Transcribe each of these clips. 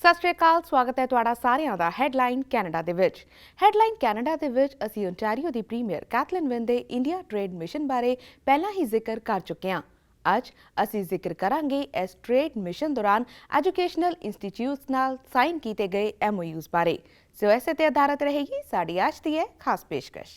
ਸਤਿ ਸ਼੍ਰੀ ਅਕਾਲ, ਸਵਾਗਤ ਹੈ ਤੁਹਾਡਾ ਸਾਰਿਆਂ ਦਾ ਹੈਡਲਾਈਨ ਕੈਨੇਡਾ ਦੇ ਵਿੱਚ। ਹੈਡਲਾਈਨ ਕੈਨੇਡਾ ਦੇ ਵਿੱਚ ਅਸੀਂ ਓਨਟਾਰੀਓ ਦੀ ਪ੍ਰੀਮੀਅਰ ਕੈਥਲੀਨ ਵਿਨ ਦੇ ਇੰਡੀਆ ਟ੍ਰੇਡ ਮਿਸ਼ਨ ਬਾਰੇ ਪਹਿਲਾਂ ਹੀ ਜ਼ਿਕਰ ਕਰ ਚੁੱਕੇ ਹਾਂ। ਅੱਜ ਅਸੀਂ ਜ਼ਿਕਰ ਕਰਾਂਗੇ ਇਸ ਟ੍ਰੇਡ ਮਿਸ਼ਨ ਦੌਰਾਨ ਐਜੂਕੇਸ਼ਨਲ ਇੰਸਟੀਚਿਊਟਸ ਨਾਲ ਸਾਈਨ ਕੀਤੇ ਗਏ MOUs ਬਾਰੇ। ਸੋ ਇਸੇ ਤੇ ਆਧਾਰਿਤ ਰਹੇਗੀ ਸਾਡੀ ਅੱਜ ਦੀ ਇਹ ਖਾਸ ਪੇਸ਼ਕਸ਼।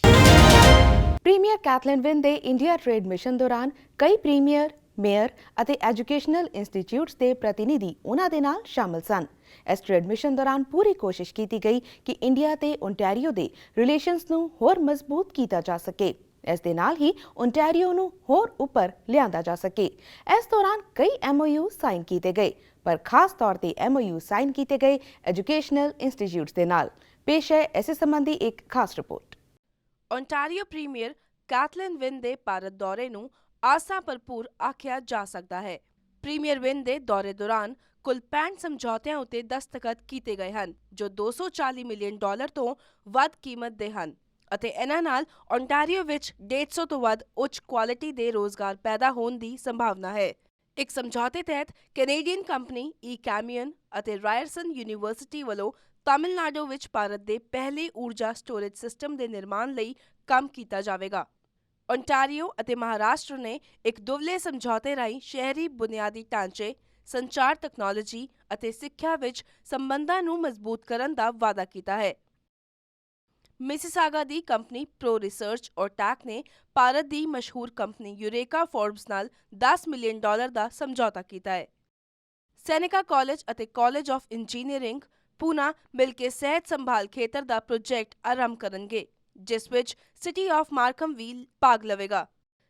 ਪ੍ਰੀਮੀਅਰ ਕੈਥਲੀਨ ਵਿਨ ਦੇ ਇੰਡੀਆ ਟ੍ਰੇਡ ਮਿਸ਼ਨ ਦੌਰਾਨ ਕਈ ਪ੍ਰੀਮੀਅਰ, ਮੇਅਰ ਅਤੇ ਐਜੂਕੇਸ਼ਨਲ ਇੰਸਟੀਚਿਊਟਸ ਦੇ ਪ੍ਰਤੀਨਿਧੀ ਉਹਨਾਂ ਦੇ ਨਾਲ ਸ਼ਾਮਲ ਸਨ। ਇਸ ਟ੍ਰੇਡ ਮਿਸ਼ਨ ਦੌਰਾਨ ਪੂਰੀ ਕੋਸ਼ਿਸ਼ ਕੀਤੀ ਗਈ ਕਿ ਇੰਡੀਆ ਤੇ ਓਨਟਾਰੀਓ ਦੇ ਰਿਲੇਸ਼ਨਸ ਨੂੰ ਹੋਰ ਮਜ਼ਬੂਤ ਕੀਤਾ ਜਾ ਸਕੇ। ਇਸ ਦੇ ਨਾਲ ਹੀ ਓਨਟਾਰੀਓ ਨੂੰ ਹੋਰ ਉੱਪਰ ਲਿਆਂਦਾ ਜਾ ਸਕੇ। ਇਸ ਦੌਰਾਨ ਕਈ MOU ਸਾਈਨ ਕੀਤੇ ਗਏ, ਪਰ ਖਾਸ ਤੌਰ ਤੇ MOU ਸਾਈਨ ਕੀਤੇ ਗਏ ਐਜੂਕੇਸ਼ਨਲ ਇੰਸਟੀਚਿਊਟਸ ਦੇ ਨਾਲ। ਪੇਸ਼ ਹੈ ਇਸ ਸੰਬੰਧੀ ਇੱਕ ਖਾਸ report. Ontario premier Kathleen win ਦੇ ਭਾਰਤ ਦੌਰੇ ਨੂੰ ਆਸਾਂ ਭਰਪੂਰ ਆਖਿਆ ਜਾ ਸਕਦਾ ਹੈ। ਪ੍ਰੀਮੀਅਰ ਵਿਨ ਦੇ ਦੌਰੇ ਦੌਰਾਨ ਕੁੱਲ 65 ਸਮਝੌਤਿਆਂ ਉੱਤੇ ਦਸਤਖਤ ਕੀਤੇ ਗਏ ਹਨ, ਜੋ $240 ਮਿਲੀਅਨ ਤੋਂ ਵੱਧ ਕੀਮਤ ਦੇ ਹਨ ਅਤੇ ਇਹਨਾਂ ਨਾਲ ਓਨਟਾਰੀਓ ਵਿੱਚ 150 ਤੋਂ ਵੱਧ ਉੱਚ ਕੁਆਲਿਟੀ ਦੇ ਰੋਜ਼ਗਾਰ ਪੈਦਾ ਹੋਣ ਦੀ ਸੰਭਾਵਨਾ ਹੈ। ਇੱਕ ਸਮਝੌਤੇ ਤਹਿਤ ਕੈਨੇਡੀਅਨ ਕੰਪਨੀ ਈ-ਕੈਮੀਅਨ ਅਤੇ ਰਾਇਰਸਨ ਯੂਨੀਵਰਸਿਟੀ ਵੱਲੋਂ ਤਾਮਿਲਨਾਡੂ ਵਿੱਚ ਭਾਰਤ ਦੇ ਪਹਿਲੇ ਊਰਜਾ ਸਟੋਰੇਜ ਸਿਸਟਮ ਦੇ ਨਿਰਮਾਣ ਲਈ ਕੰਮ ਕੀਤਾ ਜਾਵੇਗਾ। ਓਨਟਾਰੀਓ ਅਤੇ ਮਹਾਰਾਸ਼ਟਰ ਨੇ ਇੱਕ ਦੁਵੱਲੇ ਸਮਝੌਤੇ ਰਾਹੀਂ ਸ਼ਹਿਰੀ ਬੁਨਿਆਦੀ ਢਾਂਚੇ, ਸੰਚਾਰ ਤਕਨਾਲੋਜੀ ਅਤੇ ਸਿੱਖਿਆ ਵਿੱਚ ਸੰਬੰਧਾਂ ਨੂੰ ਮਜ਼ਬੂਤ ਕਰਨ ਦਾ ਵਾਅਦਾ ਕੀਤਾ ਹੈ। ਮਿਸੀਸਾਗਾ ਦੀ ਕੰਪਨੀ ਪ੍ਰੋ ਰਿਸਰਚ ਔਰ ਟੈਕ ਨੇ ਭਾਰਤ ਦੀ ਮਸ਼ਹੂਰ ਕੰਪਨੀ ਯੂਰੇਕਾ ਫੋਰਬਸ ਨਾਲ $10 ਮਿਲੀਅਨ ਦਾ ਸਮਝੌਤਾ ਕੀਤਾ ਹੈ। ਸੈਨਿਕਾ ਕਾਲਜ ਅਤੇ ਕਾਲਜ ਆਫ ਇੰਜੀਨੀਅਰਿੰਗ ਪੂਨਾ ਮਿਲ ਕੇ ਸਿਹਤ ਸੰਭਾਲ ਖੇਤਰ ਦਾ ਪ੍ਰੋਜੈਕਟ ਆਰੰਭ ਕਰਨਗੇ, ਜਿਸ ਵਿੱਚ ਸਿਟੀ ਆਫ ਮਾਰਕਮ ਵੀ ਭਾਗ ਲਵੇਗਾ।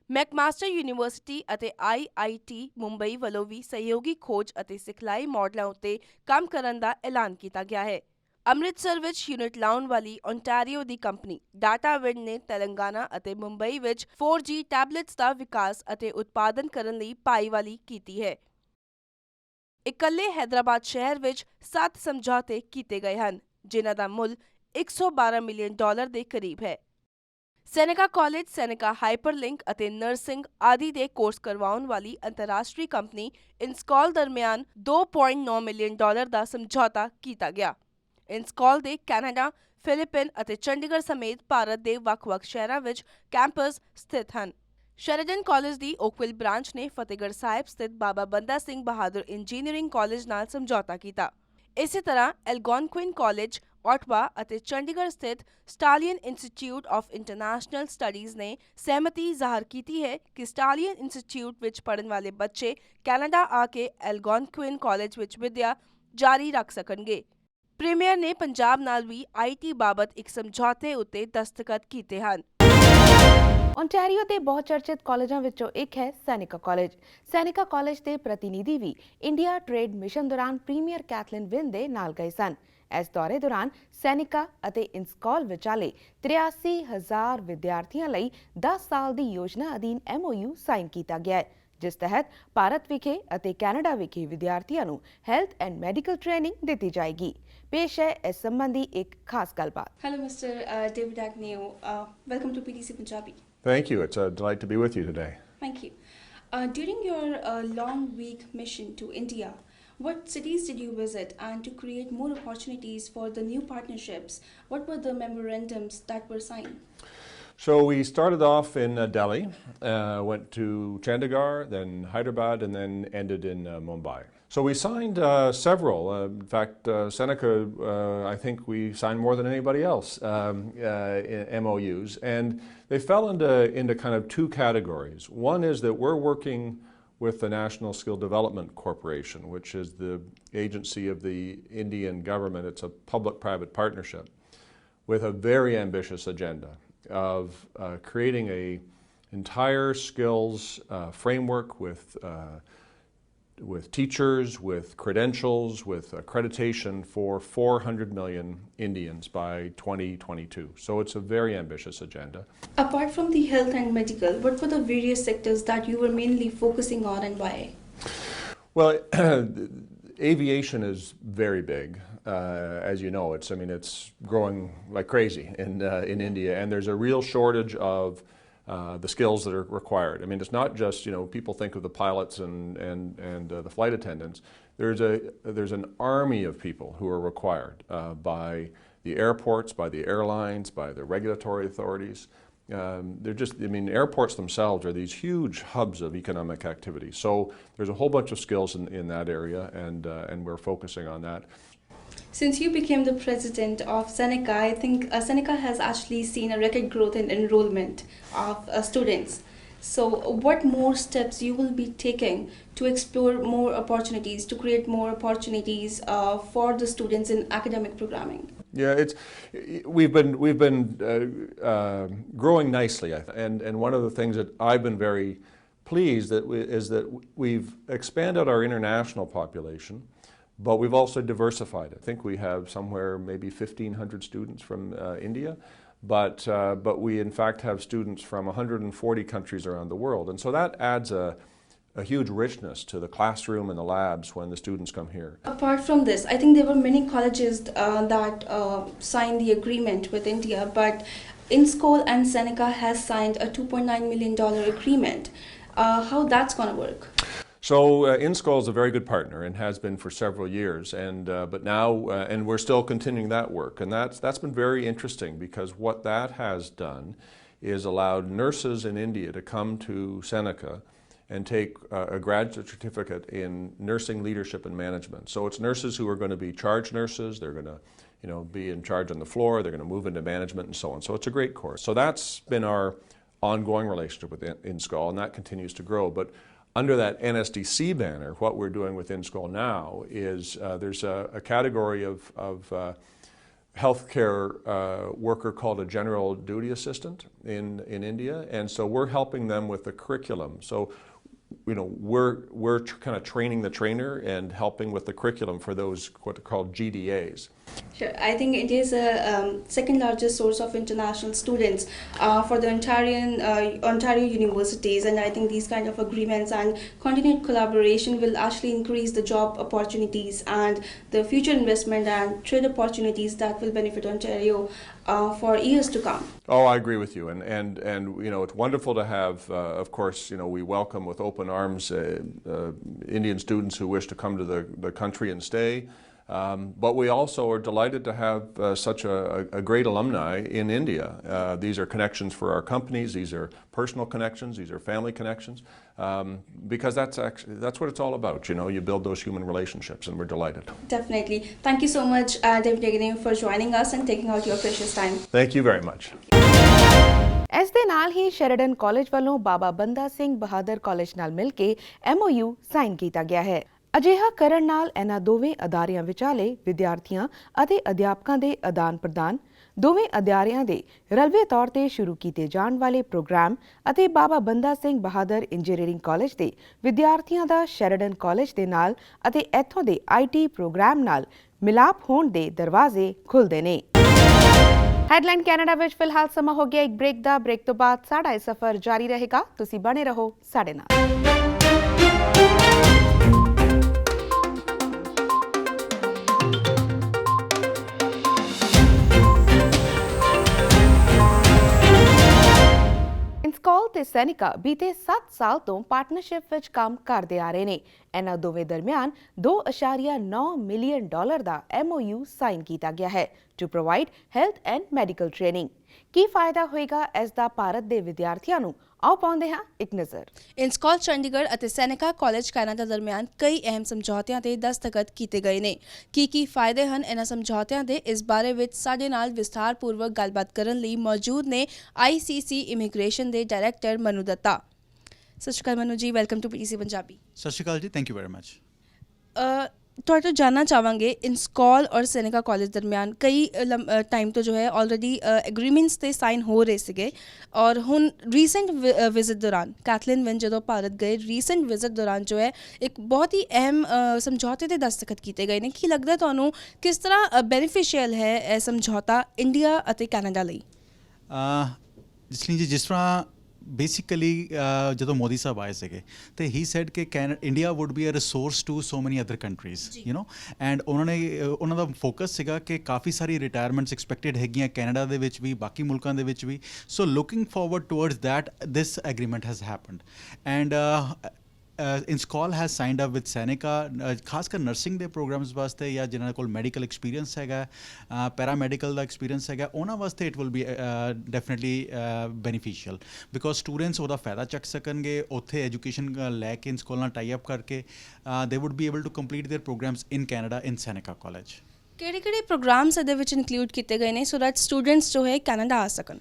ਮੈਕਮਾਸਟਰ ਯੂਨੀਵਰਸਿਟੀ ਅਤੇ IIT ਮੁੰਬਈ ਵੱਲੋਂ ਵੀ ਸਹਿਯੋਗੀ ਖੋਜ ਅਤੇ ਸਿਖਲਾਈ ਮਾਡਲਾਂ ਉੱਤੇ ਕੰਮ ਕਰਨ ਦਾ ਐਲਾਨ ਕੀਤਾ ਗਿਆ ਹੈ। ਅੰਮ੍ਰਿਤਸਰ ਵਿੱਚ ਯੂਨਿਟ ਲਾਉਣ ਵਾਲੀ ਓਨਟਾਰੀਓ ਦੀ ਕੰਪਨੀ ਡਾਟਾਵਿੰਡ ਨੇ ਤੇਲੰਗਾਨਾ ਅਤੇ ਮੁੰਬਈ ਵਿੱਚ 4G ਟੈਬਲੇਟਸ ਦਾ ਵਿਕਾਸ ਅਤੇ ਉਤਪਾਦਨ ਕਰਨ ਲਈ ਭਾਈਵਾਲੀ ਕੀਤੀ ਹੈ। ਇਕੱਲੇ ਹੈਦਰਾਬਾਦ ਸ਼ਹਿਰ ਵਿੱਚ 7 ਸਮਝੌਤੇ ਕੀਤੇ ਗਏ ਹਨ, ਜਿਨ੍ਹਾਂ ਦਾ ਮੁੱਲ $112 ਮਿਲੀਅਨ ਦੇ ਕਰੀਬ ਹੈ। ਸੈਨਿਕਾ ਕਾਲਜ, ਸੈਨਿਕਾ ਹਾਈਪਰਲਿੰਕ ਅਤੇ ਨਰਸਿੰਗ ਆਦਿ ਦੇ ਕੋਰਸ ਕਰਵਾਉਣ ਵਾਲੀ ਅੰਤਰਰਾਸ਼ਟਰੀ ਕੰਪਨੀ ਇਨਸਕਾਲ ਦਰਮਿਆਨ $2.9 ਮਿਲੀਅਨ ਦਾ ਸਮਝੌਤਾ ਕੀਤਾ ਗਿਆ। ਇਨਸਕਾਲ ਦੇ ਕੈਨੇਡਾ, ਫਿਲੀਪੀਨ ਅਤੇ ਚੰਡੀਗੜ੍ਹ ਸਮੇਤ ਭਾਰਤ ਦੇ ਵੱਖ-ਵੱਖ ਸ਼ਹਿਰਾਂ ਵਿੱਚ ਕੈਂਪਸ ਸਥਿਤ ਹਨ। ਸ਼ੈਰਡਨ ਕਾਲਜ ਦੀ ਓਕਵਿਲ ਬ੍ਰਾਂਚ ਨੇ ਫਤਿਹਗੜ੍ਹ ਸਾਹਿਬ ਸਥਿਤ ਬਾਬਾ ਬੰਦਾ ਸਿੰਘ ਬਹਾਦਰ ਇੰਜੀਨੀਅਰਿੰਗ ਕਾਲਜ ਨਾਲ ਸਮਝੌਤਾ ਕੀਤਾ। ਇਸੇ ਤਰ੍ਹਾਂ ਐਲਗੋਨਕੁਇਨ ਕਾਲਜ, ਓਟਵਾ ਅਤੇ ਚੰਡੀਗੜ੍ਹ ਸਥਿਤ stallion institute of international studies ਨੇ ਸਹਿਮਤੀ ਜ਼ਾਹਰ ਕੀਤੀ ਹੈ ਕਿ ਸਟਾਲੀਅਨ ਇੰਸਟੀਚਿਊਟ ਵਿੱਚ ਪੜ੍ਹਨ ਵਾਲੇ ਬੱਚੇ ਕੈਨੇਡਾ ਆ ਕੇ ਐਲਗੋਨਕੁਇਨ ਕਾਲਜ ਵਿੱਚ ਵਿੱਦਿਆ ਜਾਰੀ ਰੱਖ ਸਕਣਗੇ। ਪ੍ਰੀਮੀਅਰ ਨੇ ਪੰਜਾਬ ਨਾਲ ਵੀ IT ਬਾਬਤ ਇੱਕ ਸਮਝੌਤੇ ਉੱਤੇ ਦਸਤਖਤ ਕੀਤੇ ਹਨ। ਓਨਟਾਰੀਓ ਦੇ ਬਹੁਤ ਚਰਚਿਤ ਕਾਲਜਾਂ ਵਿੱਚੋਂ ਇੱਕ ਹੈ ਸੈਨਿਕਾ ਕਾਲਜ। ਸੈਨਿਕਾ ਕਾਲਜ ਦੇ ਪ੍ਰਤੀਨਿਧੀ ਵੀ ਇੰਡੀਆ ਟ੍ਰੇਡ ਮਿਸ਼ਨ ਦੌਰਾਨ ਪ੍ਰੀਮੀਅਰ ਕੈਥਲੀਨ ਵਿਨ ਦੇ ਨਾਲ ਗਏ ਸਨ। ਇਸ ਦੌਰੇ ਦੌਰਾਨ ਸੈਨਿਕਾ ਅਤੇ ਇਨਸਕਾਲ ਵਿਚਾਲੇ 83,000 ਵਿਦਿਆਰਥੀਆਂ ਲਈ 10 ਸਾਲ ਦੀ ਯੋਜਨਾ ਅਧੀਨ MOU ਸਾਈਨ ਕੀਤਾ ਗਿਆ ਹੈ, ਜਿਸ ਤਹਿਤ ਭਾਰਤ ਵਿਖੇ ਅਤੇ ਕੈਨੇਡਾ ਵਿਖੇ ਵਿਦਿਆਰਥੀਆਂ ਨੂੰ ਹੈਲਥ ਐਂਡ ਮੈਡੀਕਲ ਟ੍ਰੇਨਿੰਗ ਦਿੱਤੀ ਜਾਏਗੀ। ਪੇਸ਼ ਹੈ ਇਸ ਸੰਬੰਧੀ ਇੱਕ ਖਾਸ ਗੱਲਬਾਤ। Hello, Mr. David Agnew. Welcome to PTC Punjabi. Thank you. It's a delight to be with you today. Thank you. During your long week mission to India, what cities did you visit? And to create more opportunities for the new partnerships, what were the memorandums that were signed? So we started off in Delhi, went to Chandigarh, then Hyderabad, and then ended in Mumbai. So we signed several. In fact, Seneca, I think we signed more than anybody else MOUs, and they fell into kind of two categories. One is that we're working with the National Skill Development Corporation, which is the agency of the Indian government. It's a public-private partnership with a very ambitious agenda of creating a entire skills framework with teachers, with credentials, with accreditation for 400 million Indians by 2022. So it's a very ambitious agenda. Apart from the health and medical, what were the various sectors that you were mainly focusing on and why? Well, aviation is very big. As you know, it's growing like crazy in India, and there's a real shortage of the skills that are required. I mean, it's not just, people think of the pilots and the flight attendants. there's an army of people who are required by the airports, by the airlines, by the regulatory authorities. They're just, I mean, airports themselves are these huge hubs of economic activity. So there's a whole bunch of skills in that area, and we're focusing on that. Since you became the president of Seneca, I think Seneca has actually seen a record growth in enrollment of students. So what more steps you will be taking to explore more opportunities, to create more opportunities for the students in academic programming? Yeah, we've been growing nicely, and one of the things that I've been very pleased is that we've expanded our international population, but we've also diversified it. I think we have somewhere maybe 1,500 students from India, but we in fact have students from 140 countries around the world, and so that adds a huge richness to the classroom and the labs when the students come here. Apart from this, I think there were many colleges that signed the agreement with India, but INSCOL and Seneca has signed a $2.9 million agreement. How that's going to work? So INSCOL is a very good partner and has been for several years, and but now and we're still continuing that work, and that's been very interesting, because what that has done is allowed nurses in India to come to Seneca and take a graduate certificate in nursing leadership and management. So it's nurses who are going to be charge nurses. They're going to, be in charge on the floor. They're going to move into management and so on. So it's a great course. So that's been our ongoing relationship with INSCOL, and that continues to grow. But under that NSDC banner, what we're doing with INSCOL now is there's a category of healthcare worker called a general duty assistant in India, and so we're helping them with the curriculum. So we're kind of training the trainer and helping with the curriculum for those what are called GDAs. Sure. I think India is a second largest source of international students for the Ontario universities, and I think these kind of agreements and continued collaboration will actually increase the job opportunities and the future investment and trade opportunities that will benefit Ontario for years to come. Oh, I agree with you, and it's wonderful to have. Of course, we welcome with open arms Indian students who wish to come to the country and stay. But we also are delighted to have such a great alumni in India. These are connections for our companies. These are personal connections. These are family connections. Because that's what it's all about. You build those human relationships, and we're delighted. Definitely. Thank you so much, David Deganew, for joining us and taking out your precious time. Thank you very much. ਇਸ ਦੇ ਨਾਲ ਹੀ Sheridan college ਵੱਲੋਂ ਬਾਬਾ ਬੰਦਾ Singh Bahadur college ਨਾਲ ਮਿਲ ਕੇ MOU sign ਕੀਤਾ ਗਿਆ ਹੈ। ਅਜਿਹਾ ਕਰਨ ਨਾਲ ਇਹਨਾਂ ਦੋਵੇਂ ਅਦਾਰਿਆਂ ਵਿਚਾਲੇ ਵਿਦਿਆਰਥੀਆਂ ਅਤੇ ਅਧਿਆਪਕਾਂ ਦੇ ਆਦਾਨ ਪ੍ਰਦਾਨ, ਦੋਵੇਂ ਅਦਾਰਿਆਂ ਦੇ ਰਲਵੇਂ ਤੌਰ ਤੇ ਸ਼ੁਰੂ ਕੀਤੇ ਜਾਣ ਵਾਲੇ ਪ੍ਰੋਗਰਾਮ ਅਤੇ ਬਾਬਾ ਬੰਦਾ ਸਿੰਘ ਬਹਾਦਰ ਇੰਜੀਨੀਅਰਿੰਗ ਕਾਲਜ ਦੇ ਵਿਦਿਆਰਥੀਆਂ ਦਾ ਸ਼ੈਰਡਨ ਕਾਲਜ ਦੇ ਨਾਲ ਅਤੇ ਇੱਥੋਂ ਦੇ IT ਪ੍ਰੋਗਰਾਮ ਨਾਲ ਮਿਲਾਪ ਹੋਣ ਦੇ ਦਰਵਾਜ਼ੇ ਖੁੱਲ੍ਹਦੇ ਨੇ। ਹੈਡਲਾਈਨ ਕੈਨੇਡਾ ਵਿੱਚ ਫਿਲਹਾਲ ਸਮਾਂ ਹੋ ਗਿਆ ਇੱਕ ਬ੍ਰੇਕ ਦਾ। ਬ੍ਰੇਕ ਤੋਂ ਬਾਅਦ ਸਾਡਾ ਇਹ ਸਫ਼ਰ ਜਾਰੀ ਰਹੇਗਾ। ਤੁਸੀਂ ਬਣੇ ਰਹੋ ਸਾਡੇ ਨਾਲ। INSCOL ਤੇ ਸੈਨਿਕਾ ਬੀਤੇ 7 ਸਾਲ ਤੋਂ ਪਾਰਟਨਰਸ਼ਿਪ ਵਿੱਚ ਕੰਮ ਕਰਦੇ ਆ ਰਹੇ ਨੇ। ਇਹਨਾਂ ਦੋਵੇਂ ਦਰਮਿਆਨ $2.9 ਮਿਲੀਅਨ ਦਾ MOU ਸਾਈਨ ਕੀਤਾ ਗਿਆ ਹੈ to provide health and medical training। ਕੀ ਫਾਇਦਾ ਹੋਏਗਾ ਇਸ ਦਾ ਭਾਰਤ ਦੇ ਵਿਦਿਆਰਥੀਆਂ ਨੂੰ? ਆਓ ਪਾਉਂਦੇ ਹਾਂ ਇੱਕ ਨਜ਼ਰ। INSCOL ਚੰਡੀਗੜ੍ਹ ਅਤੇ ਸੈਨਿਕਾ ਕਾਲਜ ਕੈਨੇਡਾ ਦਰਮਿਆਨ ਕਈ ਅਹਿਮ ਸਮਝੌਤਿਆਂ ਤੇ ਦਸਤਖਤ ਕੀਤੇ ਗਏ ਨੇ। ਕੀ ਫਾਇਦੇ ਹਨ ਇਹਨਾਂ ਸਮਝੌਤਿਆਂ ਦੇ, ਇਸ ਬਾਰੇ ਵਿੱਚ ਸਾਡੇ ਨਾਲ ਵਿਸਥਾਰਪੂਰਵਕ ਗੱਲਬਾਤ ਕਰਨ ਲਈ ਮੌਜੂਦ ਨੇ ICC ਇਮੀਗ੍ਰੇਸ਼ਨ ਦੇ ਡਾਇਰੈਕਟਰ ਮਨੂ ਦੱਤਾ। ਸਤਿ ਸ਼੍ਰੀ ਅਕਾਲ ਮਨੂ ਜੀ, ਵੈਲਕਮ ਟੂ PTC ਪੰਜਾਬੀ। ਸਤਿ ਸ਼੍ਰੀ ਅਕਾਲ ਜੀ, ਥੈਂਕ ਯੂ ਵੈਰੀ ਮਚ। ਤੁਹਾਡੇ ਤੋਂ ਜਾਣਨਾ ਚਾਹਾਂਗੇ, INSCOL ਔਰ ਸੈਨਿਕਾ ਕਾਲਜ ਦਰਮਿਆਨ ਕਈ ਟਾਈਮ ਤੋਂ ਜੋ ਹੈ ਆਲਰੇਡੀ ਐਗਰੀਮੈਂਟਸ 'ਤੇ ਸਾਈਨ ਹੋ ਰਹੇ ਸੀਗੇ, ਔਰ ਹੁਣ ਰੀਸੈਂਟ ਵਿਜ਼ਿਟ ਦੌਰਾਨ ਕੈਥਲੀਨ ਵਿਨ ਜਦੋਂ ਭਾਰਤ ਗਏ, ਰੀਸੈਂਟ ਵਿਜ਼ਿਟ ਦੌਰਾਨ ਜੋ ਹੈ ਇੱਕ ਬਹੁਤ ਹੀ ਅਹਿਮ ਸਮਝੌਤੇ 'ਤੇ ਦਸਤਖਤ ਕੀਤੇ ਗਏ ਨੇ। ਕੀ ਲੱਗਦਾ ਤੁਹਾਨੂੰ ਕਿਸ ਤਰ੍ਹਾਂ ਬੈਨੀਫੀਸ਼ੀਅਲ ਹੈ ਇਹ ਸਮਝੌਤਾ ਇੰਡੀਆ ਅਤੇ ਕੈਨੇਡਾ ਲਈ? ਜਸਲੀਨ ਜੀ, ਜਿਸ ਤਰ੍ਹਾਂ ਬੇਸਿਕਲੀ ਜਦੋਂ ਮੋਦੀ ਸਾਹਿਬ ਆਏ ਸੀਗੇ ਤੇ ਹੀ ਸੈਡ ਕਿ India would be a resource to so many other countries, and ਉਹਨਾਂ ਦਾ ਫੋਕਸ ਸੀਗਾ ਕਿ ਕਾਫੀ ਸਾਰੀ ਰਿਟਾਇਰਮੈਂਟਸ ਐਕਸਪੈਕਟਡ ਹੈਗੀਆਂ ਕੈਨੇਡਾ ਦੇ ਵਿੱਚ ਵੀ, ਬਾਕੀ ਮੁਲਕਾਂ ਦੇ ਵਿੱਚ ਵੀ। So looking forward towards that this agreement has happened, and Inscol has signed up with Seneca खासकर नर्सिंग ਦੇ ਪ੍ਰੋਗਰਾਮਸ ਵਾਸਤੇ ਜਾਂ ਜਿਨ੍ਹਾਂ ਕੋਲ ਮੈਡੀਕਲ ਐਕਸਪੀਰੀਅੰਸ ਹੈਗਾ ਪੈਰਾਮੈਡੀਕਲ ਦਾ ਐਕਸਪੀਰੀਅੰਸ ਹੈਗਾ ਉਹਨਾਂ ਵਾਸਤੇ it will be definitely beneficial because students ਉਹਦਾ ਫਾਇਦਾ ਚੱਕ ਸਕਣਗੇ ਉੱਥੇ ਐਜੂਕੇਸ਼ਨ ਲੈ ਕੇ ਇੰਸਕॉल ਨਾਲ ਟਾਈ ਅਪ ਕਰਕੇ they would be able to complete their programmes in Canada in Seneca college. ਕਿਹੜੇ ਪ੍ਰੋਗਰਾਮਸ ਇਹਦੇ ਵਿੱਚ ਇਨਕਲੂਡ ਕੀਤੇ ਗਏ ਨੇ ਸੋ ਦੈਟ ਸਟੂਡੈਂਟਸ ਜੋ ਹੈ ਕੈਨੇਡਾ ਆ ਸਕਣ?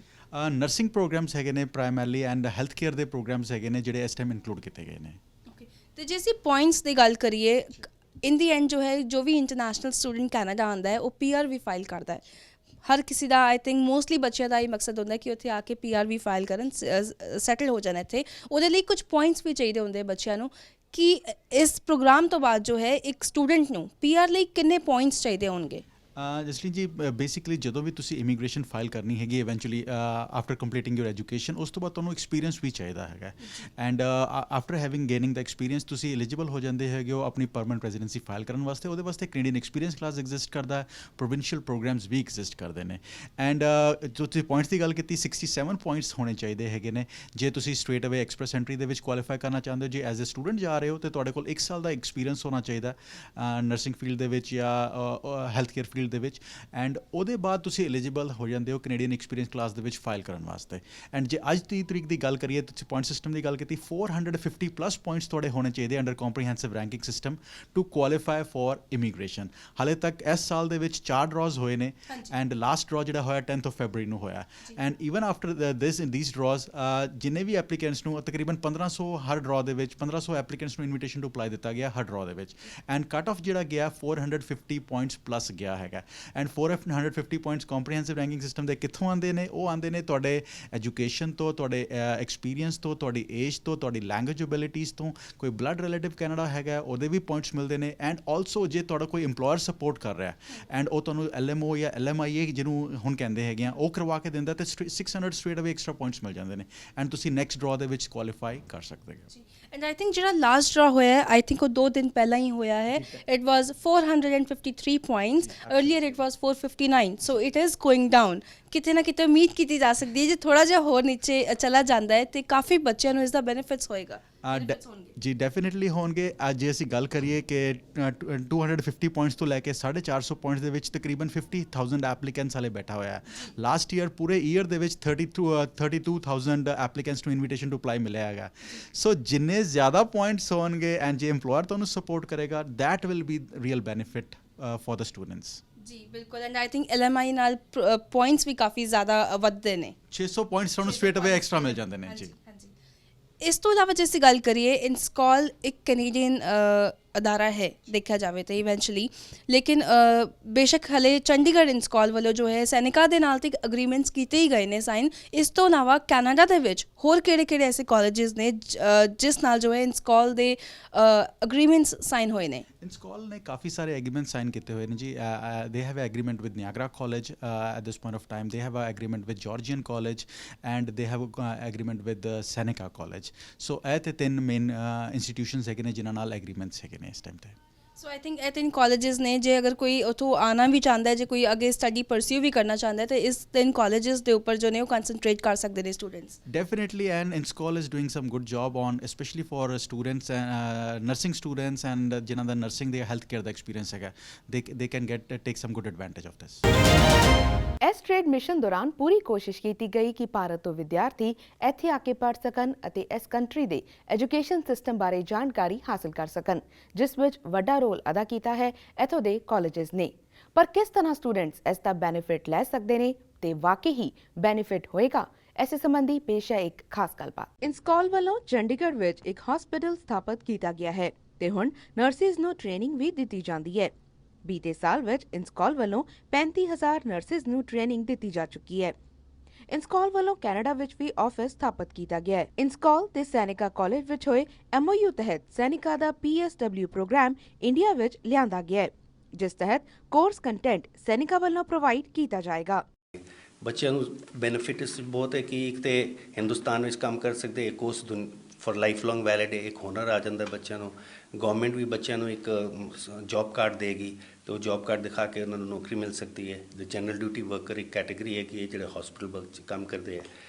ਨਰਸਿੰਗ ਪ੍ਰੋਗਰਾਮਸ ਹੈਗੇ ਨੇ ਪ੍ਰਾਇਮਰਲੀ ਐਂਡ ਹੈਲਥ ਕੇਅਰ ਦੇ ਪ੍ਰੋਗਰਾਮਸ ਹੈਗੇ ਨੇ ਜਿਹੜੇ ਇਸ ਟਾਈਮ ਇਨਕਲੂਡ ਕੀਤੇ ਗਏ ਨੇ। ਤੇ ਜੇ ਅਸੀਂ ਪੁਆਇੰਟਸ ਦੀ ਗੱਲ ਕਰੀਏ ਇਨ ਦੀ ਐਂਡ ਜੋ ਹੈ ਜੋ ਵੀ ਇੰਟਰਨੈਸ਼ਨਲ ਸਟੂਡੈਂਟ ਕੈਨੇਡਾ ਆਉਂਦਾ ਹੈ ਉਹ ਪੀਆਰ ਵੀ ਫਾਈਲ ਕਰਦਾ ਹੈ। ਹਰ ਕਿਸੇ ਦਾ ਆਈ ਥਿੰਕ ਮੋਸਟਲੀ ਬੱਚਿਆਂ ਦਾ ਇਹ ਮਕਸਦ ਹੁੰਦਾ ਕਿ ਉੱਥੇ ਆ ਕੇ ਪੀਆਰ ਵੀ ਫਾਈਲ ਕਰਨ ਸੈਟਲ ਹੋ ਜਾਣ ਇੱਥੇ। ਉਹਦੇ ਲਈ ਕੁਝ ਪੁਆਇੰਟਸ ਵੀ ਚਾਹੀਦੇ ਹੁੰਦੇ ਬੱਚਿਆਂ ਨੂੰ ਕਿ ਇਸ ਪ੍ਰੋਗਰਾਮ ਤੋਂ ਬਾਅਦ ਜੋ ਹੈ ਇੱਕ ਸਟੂਡੈਂਟ ਨੂੰ ਪੀਆਰ ਲਈ ਕਿੰਨੇ ਪੁਆਇੰਟਸ ਚਾਹੀਦੇ ਹੋਣਗੇ? ਜਸਲੀਨ ਜੀ ਬੇਸਿਕਲੀ ਜਦੋਂ ਵੀ ਤੁਸੀਂ ਇਮੀਗ੍ਰੇਸ਼ਨ ਫਾਈਲ ਕਰਨੀ ਹੈਗੀ ਇਵੈਂਚੁਅਲੀ ਆਫਟਰ ਕੰਪਲੀਟਿੰਗ ਯੂਰ ਐਜੂਕੇਸ਼ਨ ਉਸ ਤੋਂ ਬਾਅਦ ਤੁਹਾਨੂੰ ਐਕਸਪੀਰੀਅੰਸ ਵੀ ਚਾਹੀਦਾ ਹੈਗਾ and after having gaining the experience ਤੁਸੀਂ ਐਲੀਜੀਬਲ ਹੋ ਜਾਂਦੇ ਹੈਗੇ ਹੋ ਆਪਣੀ ਪਰਮਨੈਂਟ ਰੈਜ਼ੀਡੈਂਸੀ ਫਾਈਲ ਕਰਨ ਵਾਸਤੇ। ਉਹਦੇ ਵਾਸਤੇ ਕੈਨੇਡੀਅਨ ਐਕਸਪੀਰੀਅੰਸ ਕਲਾਸ ਐਗਜ਼ਿਸਟ ਕਰਦਾ, ਪ੍ਰੋਵਿੰਸ਼ੀਅਲ ਪ੍ਰੋਗਰਾਮਸ ਵੀ ਐਗਜ਼ਿਸਟ ਕਰਦੇ ਨੇ ਐਂਡ ਜੋ ਤੁਸੀਂ ਪੁਆਇੰਟਸ ਦੀ ਗੱਲ ਕੀਤੀ 67 ਪੁਆਇੰਟਸ ਹੋਣੇ ਚਾਹੀਦੇ ਹੈਗੇ ਨੇ ਜੇ ਤੁਸੀਂ ਸਟ੍ਰੇਟ ਅਵੇ ਐਕਸਪ੍ਰੈਸ ਐਂਟਰੀ ਦੇ ਵਿੱਚ ਕੁਆਲੀਫਾਈ ਕਰਨਾ ਚਾਹੁੰਦੇ ਹੋ। ਜੇ ਐਜ਼ ਅ ਸਟੂਡੈਂਟ ਜਾ ਰਹੇ ਹੋ ਤਾਂ ਤੁਹਾਡੇ ਕੋਲ 1 ਸਾਲ ਦਾ ਐਕਸਪੀਰੀਅੰਸ ਹੋਣਾ ਚਾਹੀਦਾ ਨਰਸਿੰਗ ਫੀਲਡ ਦੇ ਵਿੱਚ ਜਾਂ ਹੈਲਥ ਕੇਅਰ ਫੀਲਡ ਦੇ ਵਿੱਚ ਐਂਡ ਉਹਦੇ ਬਾਅਦ ਤੁਸੀਂ ਐਲੀਜੀਬਲ ਹੋ ਜਾਂਦੇ ਹੋ ਕੈਨੇਡੀਅਨ ਐਕਸਪੀਰੀਅੰਸ ਕਲਾਸ ਦੇ ਵਿੱਚ ਫਾਈਲ ਕਰਨ ਵਾਸਤੇ। ਐਂਡ ਜੇ ਅੱਜ ਦੀ ਤਰੀਕ ਦੀ ਗੱਲ ਕਰੀਏ ਤੁਸੀਂ ਪੁਆਇੰਟ ਸਿਸਟਮ ਦੀ ਗੱਲ ਕੀਤੀ 450 ਪਲੱਸ ਪੁਆਇੰਟਸ ਤੁਹਾਡੇ ਹੋਣੇ ਚਾਹੀਦੇ under comprehensive ranking system to qualify for immigration. ਹਾਲੇ ਤੱਕ ਇਸ ਸਾਲ ਦੇ ਵਿੱਚ 4 ਡਰਾਜ਼ ਹੋਏ ਨੇ ਐਂਡ ਲਾਸਟ ਡਰਾ ਜਿਹੜਾ ਹੋਇਆ 10th of February ਨੂੰ ਹੋਇਆ and even after this in these draws ਜਿੰਨੇ ਵੀ ਐਪਲੀਕੈਂਟਸ ਨੂੰ ਤਕਰੀਬਨ 1500 ਹਰ ਡਰਾ ਦੇ ਵਿੱਚ 1500 ਐਪਲੀਕੈਂਟਸ ਨੂੰ ਇਨਵੀਟੇਸ਼ਨ ਟੂ ਅਪਲਾਈ ਦਿੱਤਾ ਗਿਆ ਹਰ ਡਰਾ ਦੇ ਵਿੱਚ ਐਂਡ ਕੱਟ ਆਫ ਜਿਹੜਾ ਗਿਆ 450 ਪੁਆਇੰਟਸ ਪਲੱਸ ਗਿਆ ਹੈਗਾ and 450 points comprehensive ranking system ਦੇ ਕਿੱਥੋਂ ਆਉਂਦੇ ਨੇ? ਉਹ ਆਉਂਦੇ ਨੇ ਤੁਹਾਡੇ ਐਜੂਕੇਸ਼ਨ ਤੋਂ, ਤੁਹਾਡੇ ਐਕਸਪੀਰੀਅੰਸ ਤੋਂ, ਤੁਹਾਡੀ ਏਜ ਤੋਂ, ਤੁਹਾਡੀ ਲੈਂਗੁਏਜ ਐਬਿਲਿਟੀਜ਼ ਤੋਂ। ਕੋਈ ਬਲੱਡ ਰਿਲੇਟਿਵ ਕੈਨੇਡਾ ਹੈਗਾ ਉਹਦੇ ਵੀ ਪੁਆਇੰਟਸ ਮਿਲਦੇ ਨੇ ਐਂਡ ਆਲਸੋ ਜੇ ਤੁਹਾਡਾ ਕੋਈ ਇੰਪਲੋਇਰ ਸਪੋਰਟ ਕਰ ਰਿਹਾ ਐਂਡ ਉਹ ਤੁਹਾਨੂੰ LMO ਜਾਂ LMIA ਜਿਹਨੂੰ ਹੁਣ ਕਹਿੰਦੇ ਹੈਗੇ ਆ ਉਹ ਕਰਵਾ ਕੇ ਦਿੰਦਾ ਤੇ 600 ਸਟ੍ਰੇਟ ਅਵੇ ਐਕਸਟਰਾ ਪੁਆਇੰਟਸ ਮਿਲ ਜਾਂਦੇ ਨੇ ਐਂਡ ਤੁਸੀਂ ਨੈਕਸਟ ਡਰਾ ਦੇ ਵਿੱਚ ਕੁਆਲੀਫਾਈ ਕਰ ਸਕਦੇ ਹੋ। ਐਂਡ ਆਈ ਥਿੰਕ ਜਿਹੜਾ ਲਾਸਟ ਡਰਾ ਹੋਇਆ ਹੈ ਆਈ ਥਿੰਕ ਉਹ 2 ਦਿਨ ਪਹਿਲਾਂ ਹੀ ਹੋਇਆ ਹੈ। It was 453 points earlier it was 459 so it is going down. ਕਿਤੇ ਨਾ ਕਿਤੇ ਉਮੀਦ ਕੀਤੀ ਜਾ ਸਕਦੀ ਹੈ ਜੇ ਥੋੜਾ ਜਿਹਾ ਹੋਰ ਨੀਚੇ ਚਲਾ ਜਾਂਦਾ ਹੈ ਤੇ ਕਾਫੀ ਬੱਚਿਆਂ ਨੂੰ ਇਸ ਦਾ ਬੈਨੀਫਿਟਸ ਹੋਏਗਾ। ਜੀ ਡੈਫੀਨੇਟਲੀ ਹੋਣਗੇ। ਅੱਜ ਜੇ ਅਸੀਂ ਗੱਲ ਕਰੀਏ ਕਿ 250 ਪੁਆਇੰਟਸ ਤੋਂ ਲੈ ਕੇ 450 ਪੁਆਇੰਟਸ ਦੇ ਵਿੱਚ ਤਕਰੀਬਨ 50,000 ਐਪਲੀਕੈਂਟਸ ਵਾਲੇ ਬੈਠਾ ਹੋਇਆ ਹੈ। ਲਾਸਟ ਈਅਰ ਪੂਰੇ ਈਅਰ ਦੇ ਵਿੱਚ 32,000 ਐਪਲੀਕੈਂਟਸ ਨੂੰ ਇਨਵੀਟੇਸ਼ਨ ਟੂ ਅਪਲਾਈ ਮਿਲਿਆ ਹੈਗਾ। ਸੋ ਜਿੰਨੇ ਜ਼ਿਆਦਾ ਪੁਆਇੰਟਸ ਹੋਣਗੇ ਐਂਡ ਜੇ ਇੰਪਲੋਇਰ ਤੁਹਾਨੂੰ ਸਪੋਰਟ ਕਰੇਗਾ that will be real benefit for the students. ਜੀ ਬਿਲਕੁਲ ਐਂਡ ਆਈ ਥਿੰਕ LMI ਨਾਲ ਪੁਆਇੰਟਸ ਵੀ ਕਾਫੀ ਜ਼ਿਆਦਾ ਵੱਧਦੇ ਨੇ। 600 ਪੁਆਇੰਟਸ ਤੁਹਾਨੂੰ ਸਟ੍ਰੇਟ ਅਵੇ ਐਕਸਟਰਾ ਮਿਲ ਜਾਂਦੇ ਨੇ ਜੀ। ਇਸ ਤੋਂ ਇਲਾਵਾ ਜੇ ਅਸੀਂ ਗੱਲ ਕਰੀਏ ਇੰਸਕॉल ਇੱਕ ਕੈਨੇਡੀਅਨ ਅਦਾਰਾ ਹੈ ਦੇਖਿਆ ਜਾਵੇ ਤਾਂ ਇਵੈਂਚੁਅਲੀ ਲੇਕਿਨ ਬੇਸ਼ੱਕ ਹਲੇ ਚੰਡੀਗੜ੍ਹ ਇੰਸਕॉल ਵੱਲੋਂ ਜੋ ਹੈ ਸੈਨਿਕਾ ਦੇ ਨਾਲ ਤੇ ਅਗਰੀਮੈਂਟਸ ਕੀਤੇ ਹੀ ਗਏ ਨੇ ਸਾਈਨ। ਇਸ ਤੋਂ ਇਲਾਵਾ ਕੈਨੇਡਾ ਦੇ ਵਿੱਚ ਹੋਰ ਕਿਹੜੇ ਐਸੇ ਕਾਲਜਿਸ ਨੇ ਜਿਸ ਨਾਲ ਜੋ ਹੈ ਇੰਸਕॉल ਦੇ ਅਗਰੀਮੈਂਟਸ ਸਾਈਨ ਹੋਏ ਨੇ? ਇੰਸਕॉल ਨੇ ਕਾਫੀ ਸਾਰੇ ਐਗਰੀਮੈਂਟ ਸਾਈਨ ਕੀਤੇ ਹੋਏ ਨੇ ਜੀ। They have agreement with Niagara college at this point of time. They have agreement with Georgian college and they have agreement with Seneca college. So ਇਹ ਤੇ 3 ਮੇਨ ਇੰਸਟੀਟਿਊਸ਼ਨਸ ਹੈਗੇ ਨੇ ਜਿਨ੍ਹਾਂ ਨਾਲ ਐਗਰੀਮੈਂਟਸ ਹੈਗੇ ਨੇ ਇਸ ਟਾਈਮ ਤੇ। ਸੋ ਆਈ ਥਿੰਕ ਇਹ 3 ਕਾਲਜਿਸ ਨੇ ਜੇ ਅਗਰ ਕੋਈ ਉੱਥੋਂ ਆਉਣਾ ਵੀ ਚਾਹੁੰਦਾ ਹੈ ਜੇ ਕੋਈ ਅੱਗੇ ਸਟੱਡੀ ਪਰਸਿਊ ਵੀ ਕਰਨਾ ਚਾਹੁੰਦਾ ਹੈ ਤਾਂ ਇਸ 3 ਕਾਲਜਿਸ ਦੇ ਉੱਪਰ ਜੋ ਨੇ ਉਹ ਕੰਸਨਟਰੇਟ ਕਰ ਸਕਦੇ ਨੇ students. Definitely and Inscol is doing some good job on specially for students nursing students and ਜਿਨ੍ਹਾਂ ਦਾ ਨਰਸਿੰਗ ਦੇ ਹੈਲਥ ਕੇਅਰ ਦਾ ਐਕਸਪੀਰੀਅੰਸ ਹੈਗਾ they can take some good advantage of this. ਇਸ ਟ੍ਰੇਡ ਮਿਸ਼ਨ ਦੌਰਾਨ ਪੂਰੀ ਕੋਸ਼ਿਸ਼ ਕੀਤੀ ਗਈ ਕਿ ਭਾਰਤ ਤੋਂ ਵਿਦਿਆਰਥੀ ਇੱਥੇ ਆ ਕੇ ਪੜ੍ਹ ਸਕਣ ਅਤੇ ਇਸ ਕੰਟਰੀ ਦੇ ਐਜੂਕੇਸ਼ਨ ਸਿਸਟਮ ਬਾਰੇ ਜਾਣਕਾਰੀ ਹਾਸਲ ਕਰ ਸਕਣ, ਜਿਸ ਵਿੱਚ ਵੱਡਾ ਰੋਲ ਅਦਾ ਕੀਤਾ ਹੈ ਇੱਥੋਂ ਦੇ ਕਾਲਜਿਸ ਨੇ। ਪਰ ਕਿਸ ਤਰ੍ਹਾਂ ਸਟੂਡੈਂਟਸ ਇਸ ਦਾ ਬੈਨੀਫਿਟ ਲੈ ਸਕਦੇ ਨੇ ਤੇ ਵਾਕਈ ਹੀ ਬੈਨੀਫਿਟ ਹੋਏਗਾ, ਇਸੇ ਸੰਬੰਧੀ ਪੇਸ਼ ਹੈ ਇੱਕ ਖਾਸ ਗੱਲਬਾਤ। ਇੰਸਕॉल ਵੱਲੋਂ ਚੰਡੀਗੜ੍ਹ ਵਿੱਚ ਇੱਕ ਹਸਪੀਟਲ ਸਥਾਪਿਤ ਕੀਤਾ ਗਿਆ ਹੈ ਤੇ ਹੁਣ ਨਰਸਿਸ ਨੂੰ ਟ੍ਰੇਨਿੰਗ ਵੀ ਦਿੱਤੀ ਜਾਂਦੀ ਹੈ। ਬੀਤੇ ਸਾਲ ਵਿੱਚ ਇੰਸਕॉल ਵੱਲੋਂ 35,000 ਨਰਸਿਸ ਨੂੰ ਟ੍ਰੇਨਿੰਗ ਦਿੱਤੀ ਜਾ ਚੁੱਕੀ ਹੈ। ਇੰਸਕॉल ਵੱਲੋਂ ਕੈਨੇਡਾ ਵਿੱਚ ਵੀ ਆਫਿਸ ਸਥਾਪਿਤ ਕੀਤਾ ਗਿਆ ਹੈ। ਇੰਸਕॉल ਤੇ ਸੈਨਿਕਾ ਕਾਲਜ ਵਿੱਚ ਹੋਏ MOU ਤਹਿਤ ਸੈਨਿਕਾ ਦਾ PSW ਪ੍ਰੋਗਰਾਮ ਇੰਡੀਆ ਵਿੱਚ ਲਿਆਂਦਾ ਗਿਆ ਹੈ, ਜਿਸ ਤਹਿਤ ਕੋਰਸ ਕੰਟੈਂਟ ਸੈਨਿਕਾ ਵੱਲੋਂ ਪ੍ਰੋਵਾਈਡ ਕੀਤਾ ਜਾਏਗਾ। ਬੱਚਿਆਂ ਨੂੰ ਬੈਨੀਫਿਟ ਇਸ ਬਹੁਤ ਹੈ ਕਿ ਇੱਕ ਤੇ ਹਿੰਦੁਸਤਾਨ ਵਿੱਚ ਕੰਮ ਕਰ ਸਕਦੇ, ਇੱਕ ਉਸ ਫॉर ਲਾਈਫ ਲੌਂਗ ਵੈਲਿਡ ਇੱਕ ਹੁਨਰ ਆ ਜਾਂਦਾ ਬੱਚਿਆਂ ਨੂੰ। ਗਵਰਨਮੈਂਟ ਵੀ ਬੱਚਿਆਂ ਨੂੰ ਇੱਕ ਜੌਬ ਕਾਰਡ ਦੇਗੀ ਤੇ ਉਹ ਜੌਬ ਕਾਰਡ ਦਿਖਾ ਕੇ ਉਹਨਾਂ ਨੂੰ ਨੌਕਰੀ ਮਿਲ ਸਕਦੀ ਹੈ। ਜੋ ਜਨਰਲ ਡਿਊਟੀ ਵਰਕਰ ਇੱਕ ਕੈਟੇਗਰੀ ਹੈ ਕਿ ਇਹ ਜਿਹੜੇ ਹਸਪੀਟਲ ਵਰਕ 'ਚ ਕੰਮ ਕਰਦੇ ਹੈ